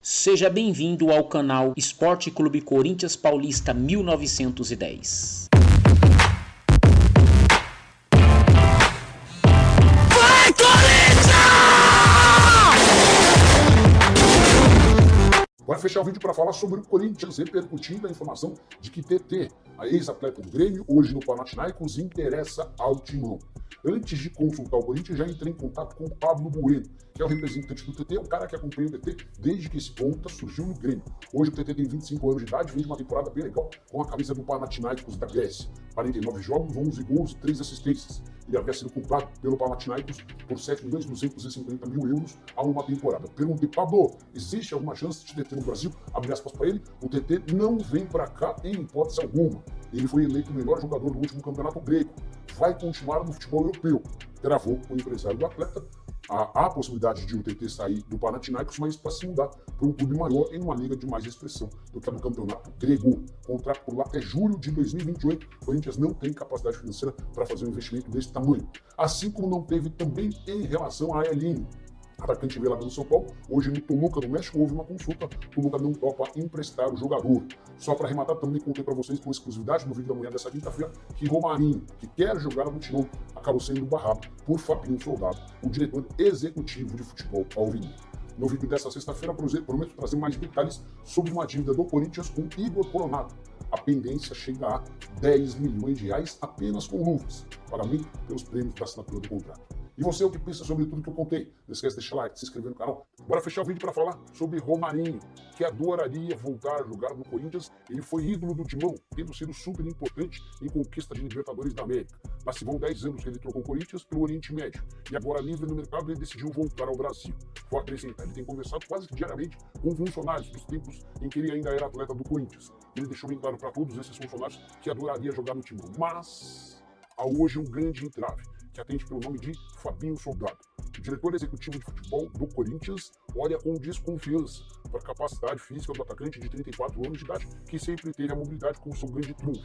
Seja bem-vindo ao canal Esporte Clube Corinthians Paulista 1910. Vai, Corinthians! Bora fechar o vídeo para falar sobre o Corinthians, repercutindo a informação de que TT, a ex-atleta do Grêmio, hoje no Panathinaikos, interessa ao Timão. Antes de consultar o Corinthians, já entrei em contato com o Pablo Bueno, que é o representante do TT, o cara que acompanha o TT desde que esse ponta surgiu no Grêmio. Hoje o TT tem 25 anos de idade, vem de uma temporada bem legal com a camisa do Panathinaikos da Grécia. 49 jogos, 11 gols e 3 assistências. Ele havia sido comprado pelo Panathinaikos por 7.250.000 euros a uma temporada. Perguntei, Pablo, existe alguma chance de TT no Brasil? Abre aspas para ele, o TT não vem para cá em hipótese alguma. Ele foi eleito o melhor jogador do último campeonato grego. Vai continuar no futebol europeu. Gravou o empresário do atleta. Há a possibilidade de o TT sair do Panathinaikos, mas para se mudar para um clube maior em uma liga de mais expressão do que a do campeonato grego. O contrato por lá é julho de 2028. O Corinthians não tem capacidade financeira para fazer um investimento desse tamanho. Assim como não teve também em relação a Elinho, atacante velado do São Paulo. Hoje no Toluca, no México, houve uma consulta. O Toluca não topa emprestar o jogador. Só para arrematar, também contei para vocês com exclusividade no vídeo da manhã dessa quinta-feira que Romarinho, que quer jogar no Timão, acabou sendo barrado por Fabinho Soldado, o diretor executivo de futebol alvinegro. No vídeo dessa sexta-feira, prometo trazer mais detalhes sobre uma dívida do Corinthians com Igor Coronado. A pendência chega a 10 milhões de reais apenas com luvas, pagamento pelos prêmios da assinatura do contrato. E você, o que pensa sobre tudo que eu contei? Não esquece de deixar like, se inscrever no canal. Bora fechar o vídeo para falar sobre Romarinho, que adoraria voltar a jogar no Corinthians. Ele foi ídolo do Timão, tendo sido super importante em conquista de Libertadores da América. Mas se vão 10 anos que ele trocou o Corinthians pelo Oriente Médio. E agora, livre no mercado, ele decidiu voltar ao Brasil. Vou acrescentar, ele tem conversado quase que diariamente com funcionários dos tempos em que ele ainda era atleta do Corinthians. Ele deixou bem claro para todos esses funcionários que adoraria jogar no Timão. Mas há hoje um grande entrave, que atende pelo nome de Fabinho Soldado. O diretor executivo de futebol do Corinthians olha com desconfiança para a capacidade física do atacante de 34 anos de idade, que sempre teve a mobilidade como seu grande trunfo.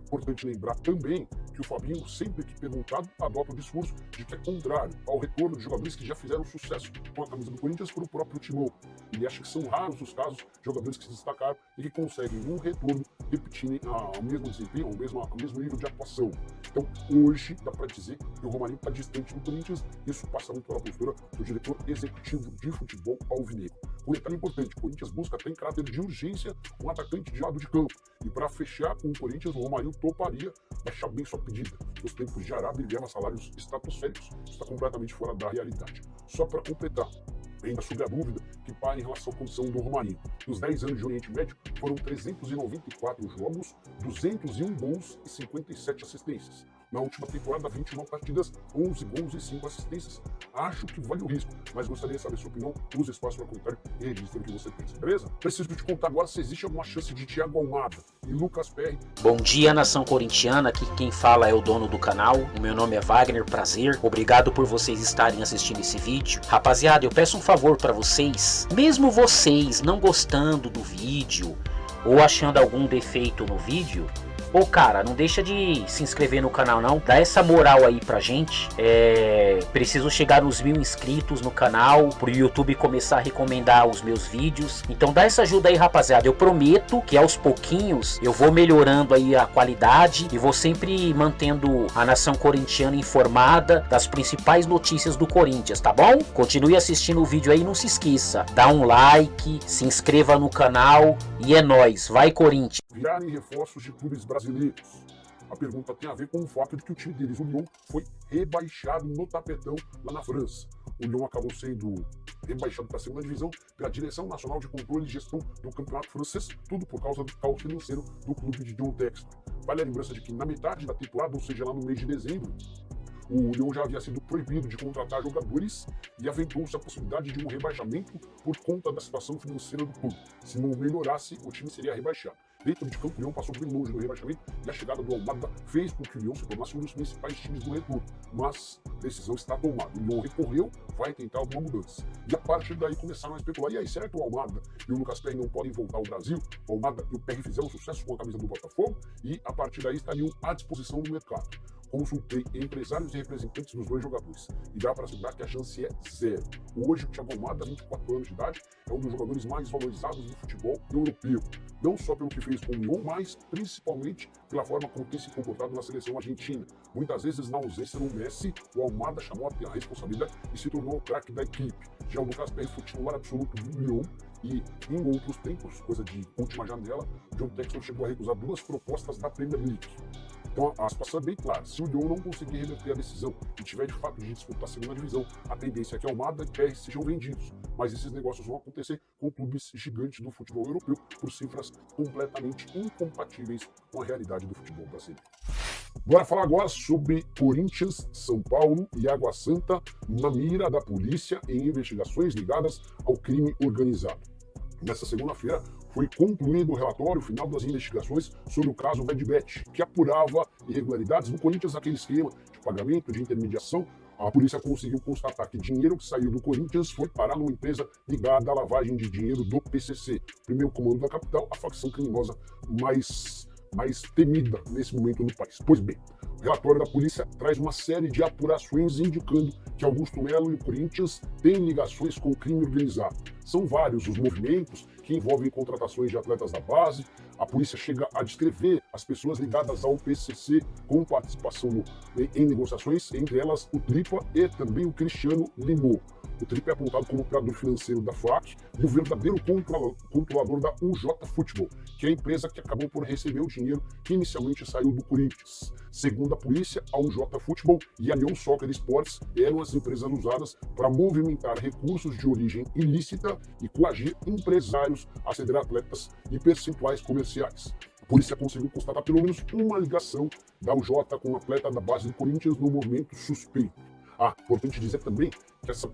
Importante lembrar também que o Fabinho, sempre que perguntado, adota o discurso de que é contrário ao retorno de jogadores que já fizeram sucesso com a camisa do Corinthians para o próprio Timão. Ele acha que são raros os casos de jogadores que se destacaram e que conseguem, num retorno, repetirem o mesmo desempenho, o mesmo nível de atuação. Então, hoje, dá para dizer que o Romarinho está distante do Corinthians. Isso passa muito pela postura do diretor executivo de futebol alvinegro. Um detalhe importante, o Corinthians busca até em caráter de urgência um atacante de lado de campo. E para fechar com o Corinthians, o Romarinho toparia baixar bem sua pedida. Nos tempos de Arábia, ele leva salários estratosféricos, está completamente fora da realidade. Só para completar, ainda sobre a dúvida que paira em relação à condição do Romarinho. Nos 10 anos de Oriente Médio, foram 394 jogos, 201 gols e 57 assistências. Na última temporada, 21 partidas, 11 gols e 5 assistências. Acho que vale o risco, mas gostaria de saber sua opinião. Use espaço para comentário e registre o que você pensa, beleza? Preciso te contar agora se existe alguma chance de Thiago Almada e Lucas Perry. Bom dia, nação corintiana, aqui quem fala é o dono do canal, o meu nome é Wagner, prazer, obrigado por vocês estarem assistindo esse vídeo. Rapaziada, eu peço um favor para vocês, mesmo vocês não gostando do vídeo ou achando algum defeito no vídeo, pô, cara, não deixa de se inscrever no canal não, dá essa moral aí pra gente. Preciso chegar nos 1000 inscritos no canal, pro YouTube começar a recomendar os meus vídeos. Então dá essa ajuda aí, rapaziada. Eu prometo que aos pouquinhos eu vou melhorando aí a qualidade e vou sempre mantendo a nação corintiana informada das principais notícias do Corinthians, tá bom? Continue assistindo o vídeo aí, não se esqueça, dá um like, se inscreva no canal e é nóis, vai Corinthians! Virarem reforços de clubes brasileiros. A pergunta tem a ver com o fato de que o time deles, o Lyon, foi rebaixado no tapetão lá na França. O Lyon acabou sendo rebaixado para a segunda divisão pela Direção Nacional de Controle e Gestão do Campeonato Francês, tudo por causa do caos financeiro do clube de John Textor. Vale a lembrança de que na metade da temporada, ou seja, lá no mês de dezembro, o Lyon já havia sido proibido de contratar jogadores e aventou-se a possibilidade de um rebaixamento por conta da situação financeira do clube. Se não melhorasse, o time seria rebaixado. Dentro de campo, o Leão passou bem longe do rebaixamento e a chegada do Almada fez com que o Leão se tornasse um dos principais times do retorno. Mas a decisão está tomada. O Leão recorreu, vai tentar alguma mudança. E a partir daí começaram a especular. E aí, será que o Almada e o Lucas Perry não podem voltar ao Brasil? O Almada e o Perry fizeram sucesso com a camisa do Botafogo e a partir daí estariam à disposição do mercado. Consultei empresários e representantes dos dois jogadores e dá para assegurar que a chance é zero. Hoje, o Thiago Almada, 24 anos de idade, é um dos jogadores mais valorizados do futebol europeu. Não só pelo que fez com o Lyon, mas principalmente pela forma como tem se comportado na seleção argentina. Muitas vezes, na ausência do Messi, o Almada chamou a responsabilidade e se tornou o craque da equipe. Já o Lucas Perry foi titular absoluto do Lyon e, em outros tempos, coisa de última janela, John Textor chegou a recusar 2 propostas da Premier League. Então a situação é bem clara. Se o Lyon não conseguir reverter a decisão e tiver de fato de disputar a segunda divisão, a tendência é que Almada e Perry sejam vendidos. Mas esses negócios vão acontecer com clubes gigantes do futebol europeu por cifras completamente incompatíveis com a realidade do futebol brasileiro. Bora falar agora sobre Corinthians, São Paulo e Água Santa na mira da polícia em investigações ligadas ao crime organizado. Nessa segunda-feira, foi concluído o relatório final das investigações sobre o caso Vedbet, que apurava irregularidades no Corinthians, aquele esquema de pagamento, de intermediação. A polícia conseguiu constatar que dinheiro que saiu do Corinthians foi parar numa empresa ligada à lavagem de dinheiro do PCC, primeiro comando da capital, a facção criminosa mais temida nesse momento no país. Pois bem, o relatório da polícia traz uma série de apurações indicando que Augusto Melo e o Corinthians têm ligações com o crime organizado. São vários os movimentos que envolvem contratações de atletas da base. A polícia chega a descrever as pessoas ligadas ao PCC com participação em negociações, entre elas o Tripa e também o Cristiano Limô. O Tripa é apontado como operador financeiro da FAC e o verdadeiro controlador da UJ Futebol, que é a empresa que acabou por receber o dinheiro que inicialmente saiu do Corinthians. Segundo a polícia, a UJ Futebol e a União Soccer Sports eram as empresas usadas para movimentar recursos de origem ilícita e coagir empresários a ceder atletas e percentuais comerciais. A polícia conseguiu constatar pelo menos uma ligação da UJ com um atleta da base do Corinthians no movimento suspeito. Importante dizer também que esse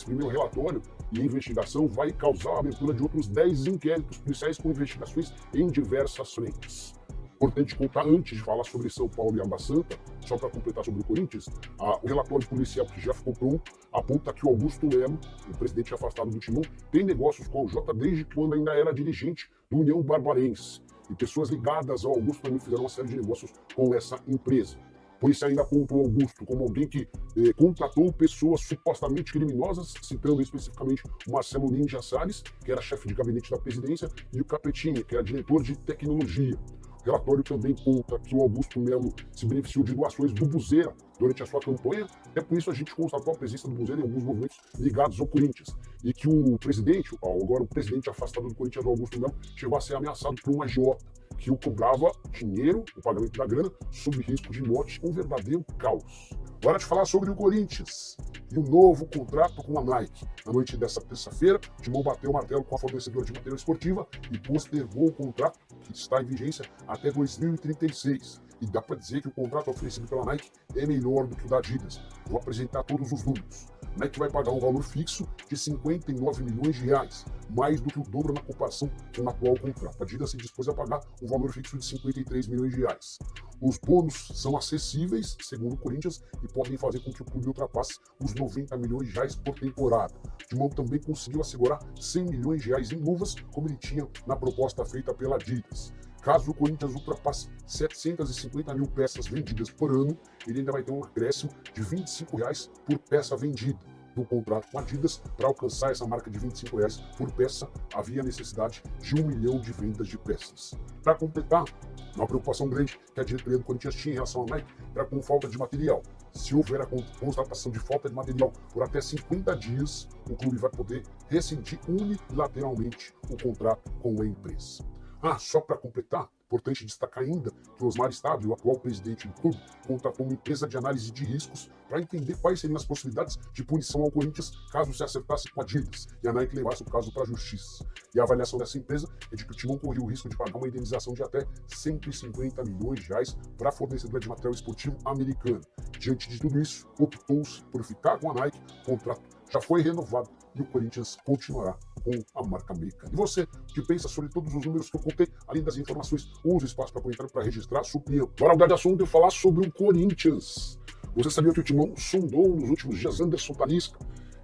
primeiro relatório e investigação vai causar a abertura de outros 10 inquéritos policiais com investigações em diversas frentes. Importante contar, antes de falar sobre São Paulo e Água Santa, só para completar sobre o Corinthians, o relatório policial que já ficou pronto aponta que o Augusto Melo, o presidente afastado do Timão, tem negócios com a UJ desde quando ainda era dirigente do União Barbarense. E pessoas ligadas ao Augusto também fizeram uma série de negócios com essa empresa. A polícia ainda apontou Augusto como alguém que contratou pessoas supostamente criminosas, citando especificamente o Marcelo Ninja Salles, que era chefe de gabinete da presidência, e o Capetinha, que era diretor de tecnologia. O relatório também conta que o Augusto Melo se beneficiou de doações do Buzeira durante a sua campanha. É por isso a gente constatou a presença do Buzeira em alguns movimentos ligados ao Corinthians. E que o presidente, agora o presidente afastado do Corinthians, o Augusto Melo, chegou a ser ameaçado por um agiota que o cobrava dinheiro, o pagamento da grana, sob risco de morte, um verdadeiro caos. Hora de falar sobre o Corinthians e o novo contrato com a Nike. Na noite dessa terça-feira, o Timão bateu o martelo com a fornecedora de material esportiva e postergou o contrato, que está em vigência até 2036. E dá para dizer que o contrato oferecido pela Nike é melhor do que o da Adidas. Vou apresentar todos os números. A Nike vai pagar um valor fixo de 59 milhões de reais, mais do que o dobro na comparação com o atual contrato. A Adidas se dispôs a pagar um valor fixo de 53 milhões de reais. Os bônus são acessíveis, segundo o Corinthians, e podem fazer com que o clube ultrapasse os 90 milhões de reais por temporada. O Timão também conseguiu assegurar 100 milhões de reais em luvas, como ele tinha na proposta feita pela Adidas. Caso o Corinthians ultrapasse 750 mil peças vendidas por ano, ele ainda vai ter um acréscimo de R$ 25 por peça vendida. No contrato com a Adidas, para alcançar essa marca de R$ 25 por peça, havia necessidade de 1 milhão de vendas de peças. Para completar, uma preocupação grande que a diretoria do Corinthians tinha em relação ao Nike era com falta de material. Se houver a constatação de falta de material por até 50 dias, o clube vai poder rescindir unilateralmente o contrato com a empresa. Só para completar, importante destacar ainda que o Osmar Stable, o atual presidente do clube, contratou uma empresa de análise de riscos para entender quais seriam as possibilidades de punição ao Corinthians caso se acertasse com a Adidas e a Nike levasse o caso para a justiça. E a avaliação dessa empresa é de que o Timão corria o risco de pagar uma indenização de até 150 milhões de reais para a fornecedora de material esportivo americano. Diante de tudo isso, optou-se por ficar com a Nike. O contrato já foi renovado e o Corinthians continuará com a marca americana. E você, que pensa sobre todos os números que eu contei, além das informações, use o espaço para comentário para registrar a sua opinião. Bora mudar de assunto e falar sobre o Corinthians. Você sabia que o Timão sondou nos últimos dias Anderson Talisca?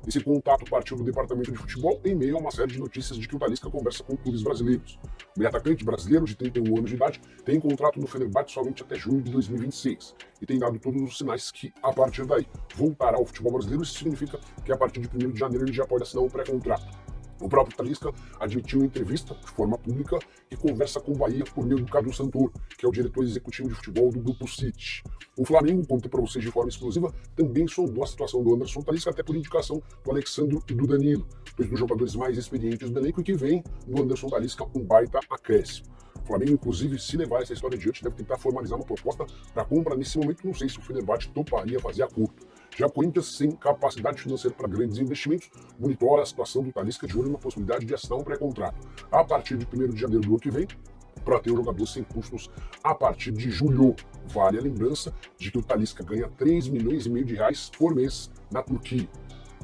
Esse contato partiu do departamento de futebol em meio a uma série de notícias de que o Talisca conversa com clubes brasileiros. O meio-atacante brasileiro de 31 anos de idade tem contrato no Fenerbahçe somente até junho de 2026 e tem dado todos os sinais que, a partir daí, voltará ao futebol brasileiro. Isso significa que a partir de 1º de janeiro ele já pode assinar um pré-contrato. O próprio Talisca admitiu em entrevista, de forma pública, que conversa com o Bahia por meio do Cadu Santoro, que é o diretor executivo de futebol do Grupo City. O Flamengo, contei para vocês de forma exclusiva, também sondou a situação do Anderson Talisca, até por indicação do Alexandro e do Danilo, dois dos jogadores mais experientes do elenco, e que vem no Anderson Talisca um baita acréscimo. O Flamengo, inclusive, se levar essa história adiante, deve tentar formalizar uma proposta para compra. Nesse momento, não sei se o Fenerbahçe toparia fazer acordo. Já o Corinthians, sem capacidade financeira para grandes investimentos, monitora a situação do Talisca de olho na possibilidade de assinar um pré-contrato a partir de 1º de janeiro do ano que vem, para ter o jogador sem custos a partir de julho. Vale a lembrança de que o Talisca ganha 3 milhões e meio de reais por mês na Turquia.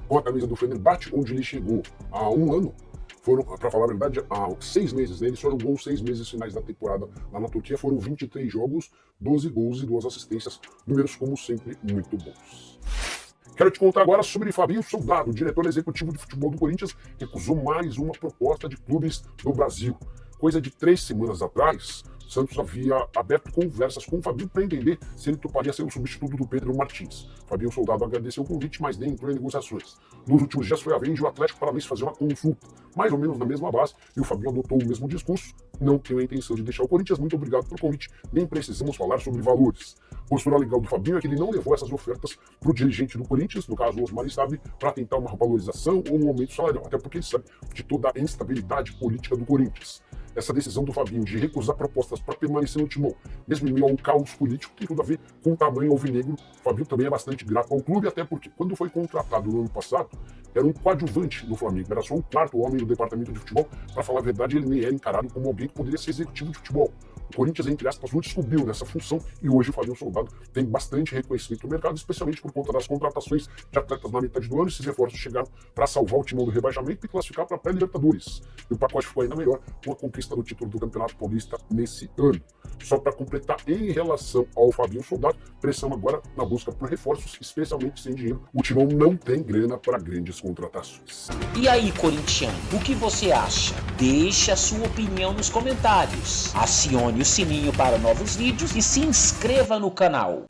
Com a camisa do Fenerbahçe, onde ele chegou há um ano, foram, para falar a verdade, há 6 meses, né? Ele só jogou os 6 meses finais da temporada lá na Turquia, foram 23 jogos, 12 gols e 2 assistências, números como sempre muito bons. Quero te contar agora sobre Fabinho Soldado, diretor executivo de futebol do Corinthians, que recusou mais uma proposta de clubes do Brasil. Coisa de 3 semanas atrás, Santos havia aberto conversas com o Fabinho para entender se ele toparia ser o substituto do Pedro Martins. Fabinho Soldado agradeceu o convite, mas nem entrou em negociações. Nos últimos dias foi a vez de o Atlético Paranaense fazer uma consulta, mais ou menos na mesma base, e o Fabinho adotou o mesmo discurso: não tenho a intenção de deixar o Corinthians, muito obrigado pelo convite, nem precisamos falar sobre valores. A postura legal do Fabinho é que ele não levou essas ofertas para o dirigente do Corinthians, no caso o Osmar Estave, para tentar uma valorização ou um aumento salarial, até porque ele sabe de toda a instabilidade política do Corinthians. Essa decisão do Fabinho de recusar propostas para permanecer no Timão, mesmo em meio a um caos político, tem tudo a ver com o tamanho alvinegro. O Fabinho também é bastante grato ao clube, até porque quando foi contratado no ano passado, era um coadjuvante no Flamengo, era só um quarto homem do departamento de futebol. Para falar a verdade, ele nem era encarado como alguém que poderia ser executivo de futebol. O Corinthians, entre aspas, não descobriu nessa função, e hoje o Fabinho Soldado tem bastante reconhecimento no mercado, especialmente por conta das contratações de atletas na metade do ano. Esses reforços chegaram para salvar o Timão do rebaixamento e classificar para a pré-Libertadores. E o pacote ficou ainda melhor com a conquista do título do Campeonato Paulista nesse ano. Só para completar, em relação ao Fabinho Soldado, pressão agora na busca por reforços, especialmente sem dinheiro. O Timão não tem grana para grandes contratações. E aí, corintiano, o que você acha? Deixe a sua opinião nos comentários. Acione o sininho para novos vídeos e se inscreva no canal.